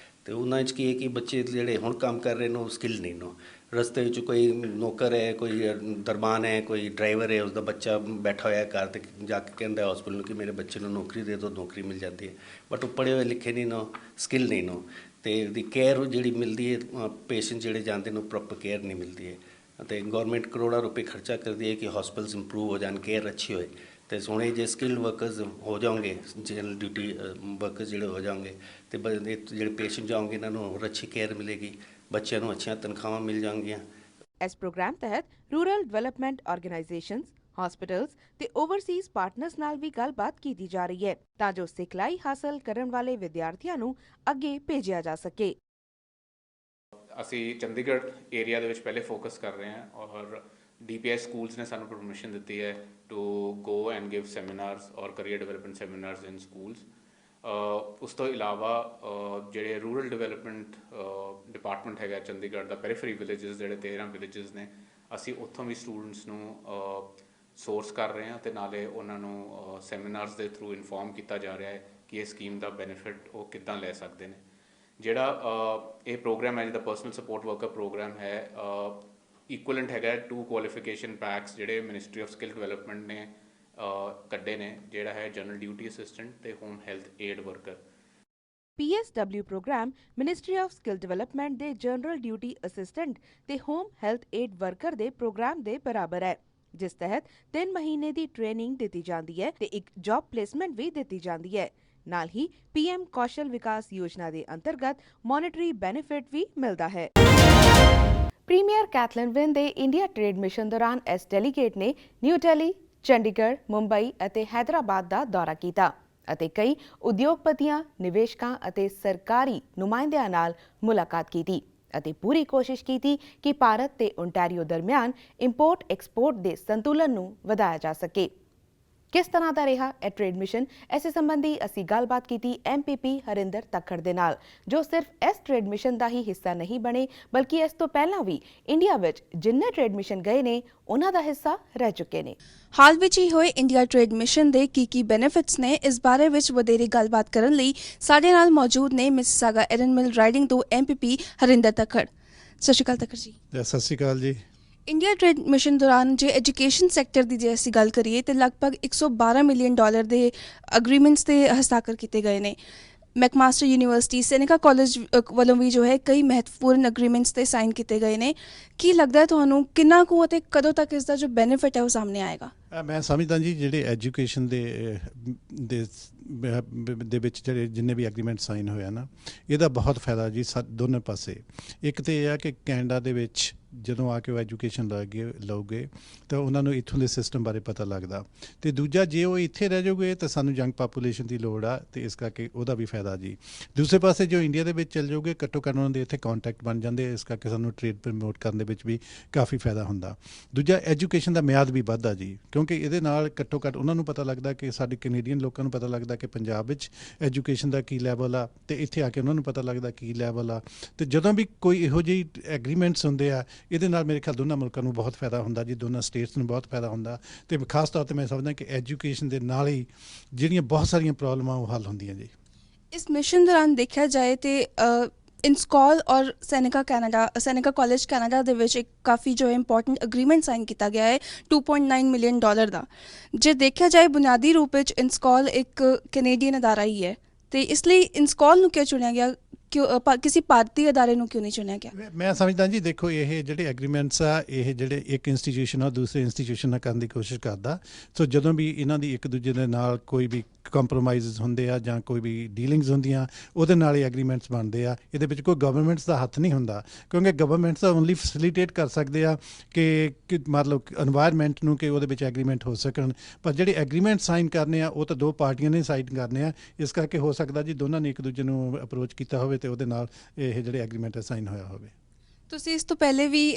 ਤੇ ਉਹਨਾਂ 'ਚ ਕੀ ਹੈ ਕਿ ਬੱਚੇ ਜਿਹੜੇ ਹੁਣ ਕੰਮ ਕਰ ਰਹੇ ਨੇ ਉਹ ਸਕਿੱਲ ਨਹੀਂ ਨੇ। ਰਸਤੇ ਵਿੱਚ ਕੋਈ ਨੌਕਰ ਹੈ, ਕੋਈ ਦਰਬਾਨ ਹੈ, ਕੋਈ ਡਰਾਈਵਰ ਹੈ, ਉਸਦਾ ਬੱਚਾ ਬੈਠਾ ਹੋਇਆ ਘਰ ਤੇ ਜਾ ਕੇ ਕਹਿੰਦਾ ਹਸਪੀਟਲ ਨੂੰ ਕਿ ਮੇਰੇ ਬੱਚੇ ਨੂੰ ਨੌਕਰੀ ਦੇ ਦਿਓ, ਨੌਕਰੀ ਮਿਲ ਜਾਂਦੀ ਹੈ। ਬਟ ਉਹ ਪੜ੍ਹੇ ਹੋਏ ਲਿਖੇ ਨਹੀਂ ਨੇ, ਸਕਿੱਲ ਨਹੀਂ ਨੇ, ਤੇ ਉਹਦੀ ਕੇਅਰ ਜਿਹੜੀ ਮਿਲਦੀ ਹੈ, ਪੇਸ਼ੈਂਟ ਜਿਹੜੇ ਜਾਂਦੇ ਨੇ ਪ੍ਰੋਪਰ ਕੇਅਰ ਨਹੀਂ ਮਿਲਦੀ ਹੈ। ਅਤੇ ਗੌਰਮੈਂਟ ਕਰੋੜਾਂ ਰੁਪਏ ਖਰਚਾ ਕਰਦੀ ਹੈ ਕਿ ਹਸਪੀਟਲਸ ਇੰਪਰੂਵ ਹੋ ਜਾਣ, ਕੇਅਰ ਅੱਛੀ ਹੋਏ। ਤੇ ਸੋਹਣੇ ਜੇ ਸਕਿੱਲਡ ਵਰਕਰਸ ਹੋ ਜਾਓਗੇ, ਜਨਰਲ ਡਿਊਟੀ ਵਰਕਰਸ ਜਿਹੜੇ ਹੋ ਜਾਓਗੇ, ਤੇ ਜਿਹੜੇ ਪੇਸ਼ੈਂਟ ਜਾਓਗੇ ਇਹਨਾਂ ਨੂੰ ਹੋਰ ਅੱਛੀ ਕੇਅਰ ਮਿਲੇਗੀ, ਬੱਚਿਆਂ ਨੂੰ ਅੱਛੀਆਂ ਤਨਖਾਹਾਂ ਮਿਲ ਜਾਣਗੀਆਂ। ਇਸ ਪ੍ਰੋਗਰਾਮ ਤਹਿਤ ਰੂਰਲ ਡਿਵੈਲਪਮੈਂਟ ਆਰਗੇਨਾਈਜੇਸ਼ਨਸ, ਹਸਪੀਟਲਸ ਤੇ ਓਵਰਸੀਜ਼ ਪਾਰਟਨਰਸ ਨਾਲ ਵੀ ਗੱਲਬਾਤ ਕੀਤੀ ਜਾ ਰਹੀ ਹੈ ਤਾਂ ਜੋ ਸਿਖਲਾਈ ਹਾਸਲ ਕਰਨ ਵਾਲੇ ਵਿਦਿਆਰਥੀਆਂ ਨੂੰ ਅੱਗੇ ਭੇਜਿਆ ਜਾ ਸਕੇ। ਅਸੀਂ ਚੰਡੀਗੜ੍ਹ ਏਰੀਆ ਦੇ ਵਿੱਚ ਪਹਿਲੇ ਫੋਕਸ ਕਰ ਰਹੇ ਹਾਂ ਔਰ DPS ਸਕੂਲਸ ਨੇ ਸਾਨੂੰ ਪਰਮਿਸ਼ਨ ਦਿੱਤੀ ਹੈ to go and give seminars or career development seminars in schools. ਉਸ ਤੋਂ ਇਲਾਵਾ ਜਿਹੜੇ ਰੂਰਲ ਡਿਵੈਲਪਮੈਂਟ ਡਿਪਾਰਟਮੈਂਟ ਹੈਗਾ ਚੰਡੀਗੜ੍ਹ ਦਾ, ਪੈਰੀਫਰੀ ਵਿਲੇਜਸ ਜਿਹੜੇ 13 ਵਿਲੇਜਸ ਨੇ, ਅਸੀਂ ਉੱਥੋਂ ਵੀ ਸਟੂਡੈਂਟਸ ਨੂੰ ਸੋਰਸ ਕਰ ਰਹੇ ਹਾਂ ਅਤੇ ਨਾਲੇ ਉਹਨਾਂ ਨੂੰ ਸੈਮੀਨਾਰਸ ਦੇ ਥਰੂ ਇਨਫੋਰਮ ਕੀਤਾ ਜਾ ਰਿਹਾ ਹੈ ਕਿ ਇਹ ਸਕੀਮ ਦਾ ਬੈਨੀਫਿਟ ਉਹ ਕਿੱਦਾਂ ਲੈ ਸਕਦੇ ਨੇ। ਜਿਹੜਾ ਇਹ ਪ੍ਰੋਗਰਾਮ ਹੈ, ਜਿਹਦਾ ਪਰਸਨਲ ਸਪੋਰਟ ਵਰਕਰ ਪ੍ਰੋਗਰਾਮ ਹੈ, ਇਕੁਅਲੈਂਟ ਹੈਗਾ 2 ਕੁਆਲੀਫਿਕੇਸ਼ਨ ਪੈਕਸ ਜਿਹੜੇ ਮਿਨਿਸਟਰੀ ਆਫ ਸਕਿੱਲ ਡਿਵੈਲਪਮੈਂਟ ਨੇ ਕੱਢੇ ਨੇ, ਜਿਹੜਾ ਹੈ ਜਨਰਲ ਡਿਊਟੀ ਅਸਿਸਟੈਂਟ ਤੇ home health aide worker. PSW program ministry of skill development ਦੇ ਜਨਰਲ ਡਿਊਟੀ ਅਸਿਸਟੈਂਟ ਤੇ ਹੋਮ ਹੈਲਥ ਏਡ ਵਰਕਰ ਦੇ ਪ੍ਰੋਗਰਾਮ ਦੇ ਬਰਾਬਰ ਹੈ, ਜਿਸ ਤਹਿਤ 3 ਮਹੀਨੇ ਦੀ ਟ੍ਰੇਨਿੰਗ ਦਿੱਤੀ ਜਾਂਦੀ ਹੈ ਤੇ ਇੱਕ ਜੌਬ ਪਲੇਸਮੈਂਟ ਵੀ ਦਿੱਤੀ ਜਾਂਦੀ ਹੈ। ਨਾਲ ਹੀ PM ਕੌਸ਼ਲ ਵਿਕਾਸ ਯੋਜਨਾ ਦੇ ਅੰਤਰਗਤ ਮੋਨਿਟਰੀ ਬੈਨੀਫਿਟ ਵੀ ਮਿਲਦਾ ਹੈ। ਪ੍ਰੀਮੀਅਰ ਕੈਥਲੀਨ ਵਿਨ ਦੇ ਇੰਡੀਆ ਟ੍ਰੇਡ ਮਿਸ਼ਨ ਦੌਰਾਨ ਇਸ ਡੈਲੀਗੇਟ ਨੇ ਨਿਊ ਦਿੱਲੀ, ਚੰਡੀਗੜ੍ਹ, ਮੁੰਬਈ ਅਤੇ ਹੈਦਰਾਬਾਦ ਦਾ ਦੌਰਾ ਕੀਤਾ ਅਤੇ ਕਈ ਉਦਯੋਗਪਤੀਆਂ, ਨਿਵੇਸ਼ਕਾਂ ਅਤੇ ਸਰਕਾਰੀ ਨੁਮਾਇੰਦਿਆਂ ਨਾਲ ਮੁਲਾਕਾਤ ਕੀਤੀ ਅਤੇ ਪੂਰੀ ਕੋਸ਼ਿਸ਼ ਕੀਤੀ ਕਿ ਭਾਰਤ ਤੇ ਓਨਟਾਰੀਓ ਦਰਮਿਆਨ ਇੰਪੋਰਟ ਐਕਸਪੋਰਟ ਦੇ ਸੰਤੁਲਨ ਨੂੰ ਵਧਾਇਆ ਜਾ ਸਕੇ। ਕਿਸ ਤਰ੍ਹਾਂ ਦਾ ਰਿਹਾ ਇਹ ਟ੍ਰੇਡ ਮਿਸ਼ਨ, ਇਸੇ ਸੰਬੰਧੀ ਅਸੀਂ ਗੱਲਬਾਤ ਕੀਤੀ MPP ਹਰਿੰਦਰ ਤੱਖੜ ਦੇ ਨਾਲ, ਜੋ ਸਿਰਫ ਇਸ ਟ੍ਰੇਡ ਮਿਸ਼ਨ ਦਾ ਹੀ ਹਿੱਸਾ ਨਹੀਂ ਬਣੇ ਬਲਕਿ ਇਸ ਤੋਂ ਪਹਿਲਾਂ ਵੀ ਇੰਡੀਆ ਵਿੱਚ ਜਿੰਨੇ ਟ੍ਰੇਡ ਮਿਸ਼ਨ ਗਏ ਨੇ ਉਹਨਾਂ ਦਾ ਹਿੱਸਾ ਰਹਿ ਚੁੱਕੇ ਨੇ। ਹਾਲ ਵਿੱਚ ਹੀ ਹੋਏ ਇੰਡੀਆ ਟ੍ਰੇਡ ਮਿਸ਼ਨ ਦੇ ਕੀ ਬੈਨੀਫਿਟਸ ਨੇ, ਇਸ ਬਾਰੇ ਵਿੱਚ ਵਧੇਰੇ ਗੱਲਬਾਤ ਕਰਨ ਲਈ ਸਾਡੇ ਨਾਲ ਮੌਜੂਦ ਨੇ ਮਿਸਿਸਾਗਾ ਐਰਨ ਮਿਲ ਰਾਈਡਿੰਗ ਤੋਂ MPP ਹਰਿੰਦਰ ਤੱਖੜ। ਸਤਿ ਸ਼੍ਰੀ ਅਕਾਲ ਤੱਖੜ ਜੀ। ਸਤਿ ਸ਼੍ਰੀ ਅਕਾਲ ਜੀ। ਇੰਡੀਆ ਟ੍ਰੇਡ ਮਿਸ਼ਨ ਦੌਰਾਨ ਜੇ ਐਜੂਕੇਸ਼ਨ ਸੈਕਟਰ ਦੀ ਜੇ ਅਸੀਂ ਗੱਲ ਕਰੀਏ ਤਾਂ ਲਗਭਗ $112 ਮਿਲੀਅਨ ਦੇ ਅਗਰੀਮੈਂਟਸ ਤੇ ਹਸਤਾਖਰ ਕੀਤੇ ਗਏ ਨੇ। ਮੈਕਮਾਸਟਰ ਯੂਨੀਵਰਸਿਟੀ, ਸੈਨਿਕਾ ਕਾਲਜ ਵੱਲੋਂ ਵੀ ਜੋ ਹੈ ਕਈ ਮਹੱਤਵਪੂਰਨ ਅਗਰੀਮੈਂਟਸ ਤੇ ਸਾਈਨ ਕੀਤੇ ਗਏ ਨੇ। ਕੀ ਲੱਗਦਾ ਹੈ ਤੁਹਾਨੂੰ ਕਿੰਨਾ ਕੁ ਅਤੇ ਕਦੋਂ ਤੱਕ ਇਸ ਦਾ ਜੋ ਬੈਨੀਫਿਟ ਹੈ ਉਹ ਸਾਹਮਣੇ ਆਏਗਾ? ਮੈਂ ਸਮਝਦਾ ਜੀ ਜਿਹੜੇ ਐਜੂਕੇਸ਼ਨ ਦੇ ਵਿੱਚ ਜਿਹੜੇ ਜਿੰਨੇ ਵੀ ਐਗਰੀਮੈਂਟ ਸਾਈਨ ਹੋਇਆ ਨਾ, ਇਹਦਾ ਬਹੁਤ ਫਾਇਦਾ ਜੀ ਦੋਨੋਂ ਪਾਸੇ। ਇੱਕ ਤਾਂ ਇਹ ਆ ਕਿ ਕੈਨੇਡਾ ਦੇ ਵਿੱਚ ਜਦੋਂ ਆ ਕੇ ਉਹ ਐਜੂਕੇਸ਼ਨ ਲਓਗੇ ਤਾਂ ਉਹਨਾਂ ਨੂੰ ਇੱਥੋਂ ਦੇ ਸਿਸਟਮ ਬਾਰੇ ਪਤਾ ਲੱਗਦਾ, ਅਤੇ ਦੂਜਾ ਜੇ ਉਹ ਇੱਥੇ ਰਹਿ ਜਾਓਗੇ ਤਾਂ ਸਾਨੂੰ ਯੰਗ ਪਾਪੂਲੇਸ਼ਨ ਦੀ ਲੋੜ ਆ, ਅਤੇ ਇਸ ਕਰਕੇ ਉਹਦਾ ਵੀ ਫਾਇਦਾ ਜੀ। ਦੂਸਰੇ ਪਾਸੇ ਜੋ ਇੰਡੀਆ ਦੇ ਵਿੱਚ ਚੱਲ ਜਾਓਗੇ, ਘੱਟੋ ਘੱਟ ਉਹਨਾਂ ਦੇ ਇੱਥੇ ਕੰਟੈਕਟ ਬਣ ਜਾਂਦੇ, ਇਸ ਕਰਕੇ ਸਾਨੂੰ ਟ੍ਰੇਡ ਪ੍ਰਮੋਟ ਕਰਨ ਦੇ ਵਿੱਚ ਵੀ ਕਾਫੀ ਫਾਇਦਾ ਹੁੰਦਾ। ਦੂਜਾ ਐਜੂਕੇਸ਼ਨ ਦਾ ਮਿਆਦ ਵੀ ਵੱਧਦਾ ਜੀ, ਕਿਉਂਕਿ ਇਹਦੇ ਨਾਲ ਘੱਟੋ ਘੱਟ ਉਹਨਾਂ ਨੂੰ ਪਤਾ ਲੱਗਦਾ ਕਿ ਸਾਡੇ ਕੈਨੇਡੀਅਨ ਲੋਕਾਂ ਨੂੰ ਪਤਾ ਲੱਗਦਾ ਕਿ ਪੰਜਾਬ ਵਿੱਚ ਐਜੂਕੇਸ਼ਨ ਦਾ ਕੀ ਲੈਵਲ ਆ, ਅਤੇ ਇੱਥੇ ਆ ਕੇ ਉਹਨਾਂ ਨੂੰ ਪਤਾ ਲੱਗਦਾ ਕੀ ਲੈਵਲ ਆ। ਅਤੇ ਜਦੋਂ ਵੀ ਕੋਈ ਇਹੋ ਜਿਹੀ ਐਗਰੀਮੈਂਟਸ ਹੁੰਦੇ ਆ, ਇਹਦੇ ਨਾਲ ਮੇਰੇ ਖਿਆਲ ਦੋਨਾਂ ਮੁਲਕਾਂ ਨੂੰ ਬਹੁਤ ਫਾਇਦਾ ਹੁੰਦਾ ਜੀ, ਦੋਨਾਂ ਸਟੇਟਸ ਨੂੰ ਬਹੁਤ ਫਾਇਦਾ ਹੁੰਦਾ। ਅਤੇ ਖਾਸ ਤੌਰ 'ਤੇ ਮੈਂ ਸਮਝਦਾ ਕਿ ਐਜੂਕੇਸ਼ਨ ਦੇ ਨਾਲ ਹੀ ਜਿਹੜੀਆਂ ਬਹੁਤ ਸਾਰੀਆਂ ਪ੍ਰੋਬਲਮਾਂ ਉਹ ਹੱਲ ਹੁੰਦੀਆਂ ਜੀ। ਇਸ ਮਿਸ਼ਨ ਦੌਰਾਨ ਦੇਖਿਆ ਜਾਏ ਤੇ ਇੰਸਕॉल ਔਰ ਸੈਨਿਕਾ ਕਾਲਜ ਕੈਨੇਡਾ ਦੇ ਵਿੱਚ ਇੱਕ ਕਾਫੀ ਜੋ ਹੈ ਇੰਪੋਰਟੈਂਟ ਅਗਰੀਮੈਂਟ ਸਾਈਨ ਕੀਤਾ ਗਿਆ ਹੈ $2.9 ਮਿਲੀਅਨ ਦਾ। ਜੇ ਦੇਖਿਆ ਜਾਏ ਬੁਨਿਆਦੀ ਰੂਪ ਵਿੱਚ ਇੰਸਕॉल ਇੱਕ ਕੈਨੇਡੀਅਨ ਅਦਾਰਾ ਹੀ ਹੈ, ਅਤੇ ਇਸ ਲਈ ਇੰਸਕॉल ਨੂੰ ਕਿਉਂ ਚੁਣਿਆ ਗਿਆ, ਕਿਸੇ ਭਾਰਤੀ ਅਦਾਰੇ ਨੂੰ ਕਿਉਂ ਨਹੀਂ ਚੁਣਿਆ ਗਿਆ? ਮੈਂ ਸਮਝਦਾ ਜੀ, ਦੇਖੋ ਇਹ ਜਿਹੜੇ ਐਗਰੀਮੈਂਟਸ ਆ, ਇਹ ਜਿਹੜੇ ਇੱਕ ਇੰਸਟੀਟਿਊਸ਼ਨ ਆ ਦੂਸਰੇ ਇੰਸਟੀਟਿਊਸ਼ਨ ਨਾਲ ਕਰਨ ਦੀ ਕੋਸ਼ਿਸ਼ ਕਰਦਾ। ਸੋ ਜਦੋਂ ਵੀ ਇਹਨਾਂ ਦੀ ਇੱਕ ਦੂਜੇ ਦੇ ਨਾਲ ਕੋਈ ਵੀ ਕੰਪਰੋਮਾਈਜ਼ ਹੁੰਦੇ ਆ ਜਾਂ ਕੋਈ ਵੀ ਡੀਲਿੰਗਸ ਹੁੰਦੀਆਂ, ਉਹਦੇ ਨਾਲ ਹੀ ਐਗਰੀਮੈਂਟਸ ਬਣਦੇ ਆ। ਇਹਦੇ ਵਿੱਚ ਕੋਈ ਗਵਰਨਮੈਂਟਸ ਦਾ ਹੱਥ ਨਹੀਂ ਹੁੰਦਾ, ਕਿਉਂਕਿ ਗਵਰਨਮੈਂਟਸ ਤਾਂ ਓਨਲੀ ਫੈਸਿਲੀਟੇਟ ਕਰ ਸਕਦੇ ਆ ਕਿ ਮਤਲਬ ਇਨਵਾਇਰਮੈਂਟ ਨੂੰ ਕਿ ਉਹਦੇ ਵਿੱਚ ਐਗਰੀਮੈਂਟ ਹੋ ਸਕਣ, ਪਰ ਜਿਹੜੇ ਐਗਰੀਮੈਂਟ ਸਾਈਨ ਕਰਨੇ ਆ ਉਹ ਤਾਂ ਦੋ ਪਾਰਟੀਆਂ ਨੇ ਸਾਈਨ ਕਰਨੇ ਆ। ਇਸ ਕਰਕੇ ਹੋ ਸਕਦਾ ਜੀ ਦੋਨਾਂ ਨੇ ਇੱਕ ਦੂਜੇ ਨੂੰ ਅਪਰੋਚ ਕੀਤਾ ਹੋਵੇ ਅਤੇ ਉਹਦੇ ਨਾਲ ਇਹ ਜਿਹੜੇ ਐਗਰੀਮੈਂਟ ਸਾਈਨ ਹੋਇਆ ਹੋਵੇ। ਤੁਸੀਂ ਇਸ ਤੋਂ ਪਹਿਲੇ ਵੀ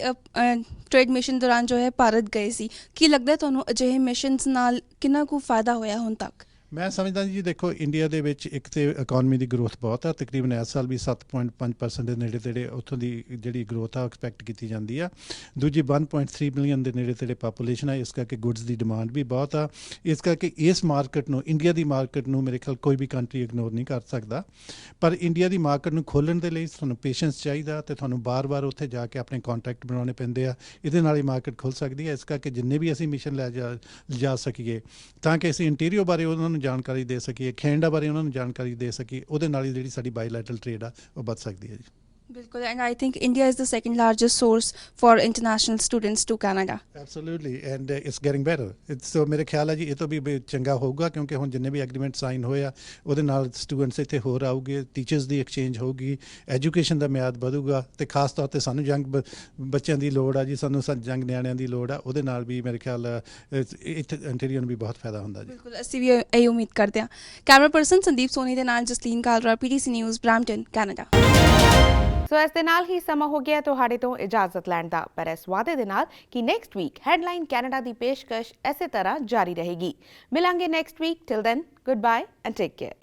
ਟ੍ਰੇਡ ਮਿਸ਼ਨ ਦੌਰਾਨ ਜੋ ਹੈ ਭਾਰਤ ਗਏ ਸੀ, ਕੀ ਲੱਗਦਾ ਤੁਹਾਨੂੰ ਅਜਿਹੇ ਮਿਸ਼ਨਸ ਨਾਲ ਕਿੰਨਾ ਕੁ ਫਾਇਦਾ ਹੋਇਆ ਹੁਣ ਤੱਕ? ਮੈਂ ਸਮਝਦਾ ਜੀ ਦੇਖੋ ਇੰਡੀਆ ਦੇ ਵਿੱਚ ਇੱਕ ਤੇ ਇਕਨੋਮੀ ਦੀ ਗਰੋਥ ਬਹੁਤ ਆ, ਤਕਰੀਬਨ ਇਸ ਸਾਲ ਵੀ 7.5% ਦੇ ਨੇੜੇ ਤੇੜੇ ਉੱਥੋਂ ਦੀ ਜਿਹੜੀ ਗਰੋਥ ਆ ਐਕਸਪੈਕਟ ਕੀਤੀ ਜਾਂਦੀ ਆ। ਦੂਜੀ 1.3 ਮਿਲੀਅਨ ਦੇ ਨੇੜੇ ਤੇੜੇ ਪਾਪੂਲੇਸ਼ਨ ਆ, ਇਸ ਕਰਕੇ ਗੁੱਡਸ ਦੀ ਡਿਮਾਂਡ ਵੀ ਬਹੁਤ ਆ। ਇਸ ਕਰਕੇ ਇਸ ਮਾਰਕੀਟ ਨੂੰ, ਇੰਡੀਆ ਦੀ ਮਾਰਕੀਟ ਨੂੰ ਮੇਰੇ ਖਿਆਲ ਕੋਈ ਵੀ ਕੰਟਰੀ ਇਗਨੋਰ ਨਹੀਂ ਕਰ ਸਕਦਾ। ਪਰ ਇੰਡੀਆ ਦੀ ਮਾਰਕੀਟ ਨੂੰ ਖੋਲ੍ਹਣ ਦੇ ਲਈ ਤੁਹਾਨੂੰ ਪੇਸ਼ੈਂਸ ਚਾਹੀਦਾ ਤੇ ਤੁਹਾਨੂੰ ਬਾਰ-ਬਾਰ ਉੱਥੇ ਜਾ ਕੇ ਆਪਣੇ ਕੰਟੈਕਟ ਬਣਾਉਣੇ ਪੈਂਦੇ ਆ। ਇਹਦੇ ਨਾਲ ਹੀ ਮਾਰਕੀਟ ਖੁੱਲ੍ਹ ਸਕਦੀ ਹੈ। ਇਸ ਕਰਕੇ ਜਿੰਨੇ ਵੀ ਅਸੀਂ ਮਿਸ਼ਨ ਲਿਜਾ ਸਕੀਏ ਤਾਂ ਕਿ ਅਸੀਂ ਇੰਟੀਰੀਅਰ ਬਾਰੇ ਉਹਨਾਂ ਨੂੰ ਜਾਣਕਾਰੀ ਦੇ ਸਕੀਏ, ਕੈਨੇਡਾ ਬਾਰੇ ਉਹਨਾਂ ਨੂੰ ਜਾਣਕਾਰੀ ਦੇ ਸਕੀਏ, ਉਹਦੇ ਨਾਲ ਹੀ ਜਿਹੜੀ ਸਾਡੀ ਬਾਇਲੈਟਰਲ ਟ੍ਰੇਡ ਆ ਉਹ ਵੱਧ ਸਕਦੀ ਹੈ ਜੀ। Bilkul, and I think India is the second largest source for international students to Canada. Absolutely, and it's getting better. So ਮੇਰੇ ਖਿਆਲ ਹੈ ਜੀ ਇਹ ਤੋਂ ਵੀ ਚੰਗਾ ਹੋਊਗਾ ਕਿਉਂਕਿ ਹੁਣ ਜਿੰਨੇ ਵੀ ਐਗਰੀਮੈਂਟ ਸਾਈਨ ਹੋਏ ਆ ਉਹਦੇ ਨਾਲ ਸਟੂਡੈਂਟਸ ਇੱਥੇ ਹੋਰ ਆਊਗੇ, ਟੀਚਰਸ ਦੀ ਐਕਸਚੇਂਜ ਹੋਊਗੀ, ਐਜੂਕੇਸ਼ਨ ਦਾ ਮਿਆਦ ਵਧੂਗਾ ਤੇ ਖਾਸ ਤੌਰ ਤੇ ਸਾਨੂੰ ਯੰਗ ਬੱਚਿਆਂ ਦੀ ਲੋੜ ਆ ਜੀ, ਸਾਨੂੰ ਯੰਗ ਨਿਆਣਿਆਂ ਦੀ ਲੋੜ ਆ, ਉਹਦੇ ਨਾਲ ਵੀ ਮੇਰੇ ਖਿਆਲ ਇੱਥੇ ਇੰਟੀਰੀਅਰ ਨੂੰ ਵੀ ਬਹੁਤ ਫਾਇਦਾ ਹੁੰਦਾ ਜੀ। ਬਿਲਕੁਲ, ਅਸੀਂ ਵੀ ਇਹੀ ਉਮੀਦ ਕਰਦੇ ਹਾਂ। ਕੈਮਰਾ ਪਰਸਨ ਸੰਦੀਪ ਸੋਨੀ ਦੇ ਨਾਲ Jasleen Kalra, PTC news, Brampton, Canada. So ਇਸ ਦੇ ਨਾਲ ਹੀ ਸਮਾਂ ਹੋ ਗਿਆ ਤੁਹਾਡੇ ਤੋਂ ਇਜਾਜ਼ਤ ਲੈਣ ਦਾ, ਪਰ ਇਸ ਵਾਅਦੇ ਦੇ ਨਾਲ ਕਿ ਨੈਕਸਟ ਵੀਕ ਹੈਡਲਾਈਨ ਕੈਨੇਡਾ ਦੀ ਪੇਸ਼ਕਸ਼ ਇਸੇ ਤਰ੍ਹਾਂ ਜਾਰੀ ਰਹੇਗੀ। ਮਿਲਾਂਗੇ next week, till then good bye and take care.